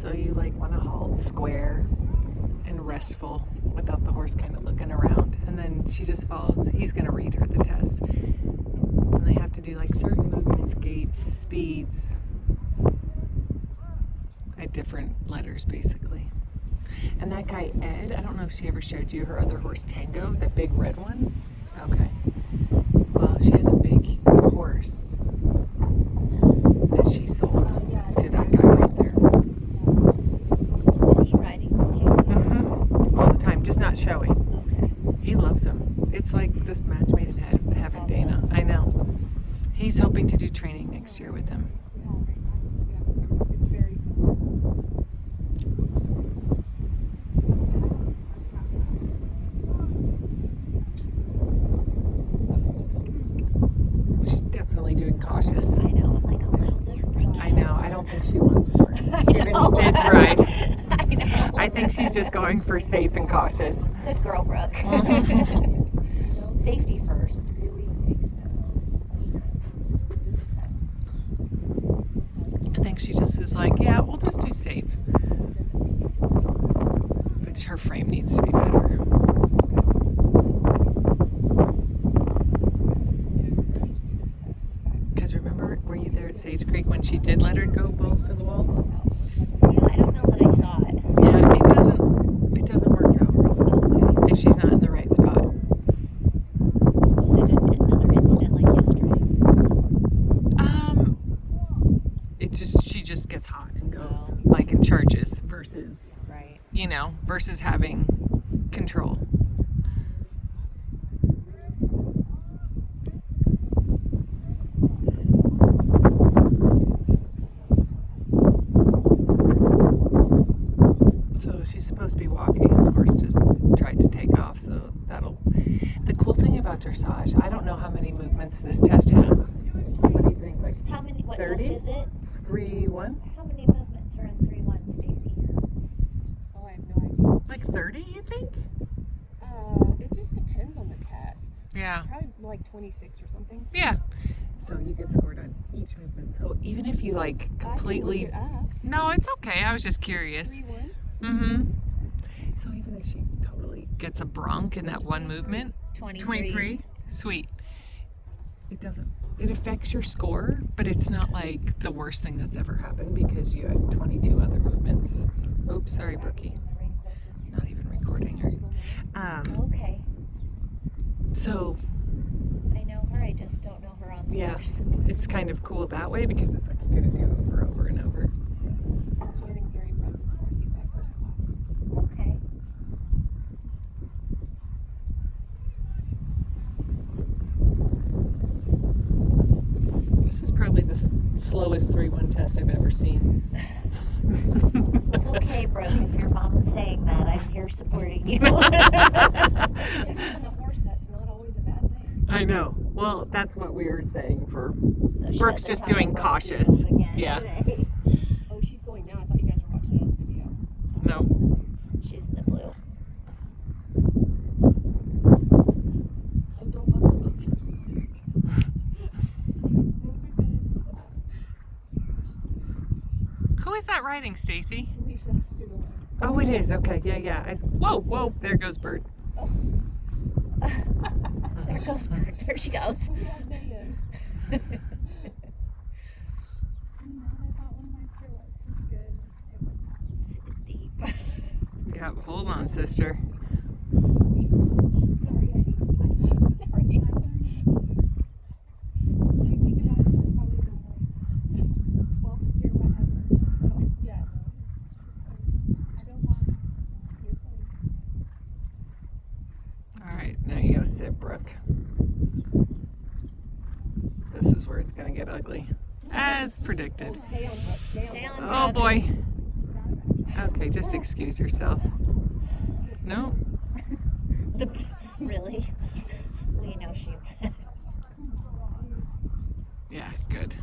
So you like want to halt square and restful without the horse kind of looking around. And then she just follows. He's going to read her the test. And they have to do like certain movements, gaits, speeds, at different letters basically. And that guy Ed, I don't know if she ever showed you her other horse Tango, that big red one. Okay. Well, she has a big horse that she sold to that guy right there. Is he riding with you? Mm-hmm. All the time, just not showing. Okay. He loves him. It's like this match made in heaven, Dana. I know. He's hoping to do training next year with him. She's definitely doing cautious. I know. I'm like, oh, you're freaking. I know. I don't think she wants more. Given Sid's ride. I know. I think she's just going for safe and cautious. Good girl, Brooke. Safety first. I think she just is like, yeah, we'll just do safe. But her frame needs to be better. Because remember, were you there at Sage Creek when she did let her go balls to the walls? You know, I don't know that I saw it. Yeah, it doesn't work out Okay. if she's not in the right spot. Was it another incident like yesterday? She just gets hot and goes like in charges versus, Right. versus having control. So she's supposed to be walking and the horse just tried to take off, so the cool thing about dressage, I don't know how many movements this test has. What do you think, like How many? What 30? test is it? 3-1? How many movements are in 3-1, Stacy? Oh, I have no idea. Like 30, you think? It just depends on the test. Yeah. Probably like 26 or something. Yeah. So you get scored on each movement. So even if you like completely... I can look it up. No, it's okay. I was just curious. 3-1. Mm-hmm. So even if she totally gets a bronc in that one movement, 23, sweet. It affects your score, but it's not like the worst thing that's ever happened because you had 22 other movements. Oops, sorry, Brookie. Not even recording her. Okay. So, I know her, I just don't know her on the yeah, horse. it's kind of cool that way because it's like you're going to do over and over. Actually, I think Gary bred this horse. He's my first class. Okay. This is probably the slowest 3-1 test I've ever seen. It's okay, Brooke, if your mom's saying that, I'm here supporting you. Even on the horse, that's not always a bad thing. I know. Well, that's what we were saying for So she Brooke's doesn't just have doing to cautious. again Yeah. today. Oh, she's going now. I thought you guys were watching it on the video. No. She's in the blue. Oh, don't buckle up. Who is that riding, Stacy? Lisa has to go. Oh, it is. Okay. Yeah. Whoa. There goes Bird. Oh. There goes Bird. There she goes. Oh, yeah, Megan. I thought one of my pirouettes was good. Sit deep. Yeah. Hold on, sister. Sorry, Heidi. Sorry. I think about it, it's probably been like 12 pirouette ever. So, yeah. I don't want your phone. All right. Now you gotta sit, Brooke. This is where it's gonna get ugly, as predicted. Stay on, Brooke. Stay on. Stay on, Oh Brooke. boy. Okay, just excuse yourself. No. Really? We know she. Yeah. Good.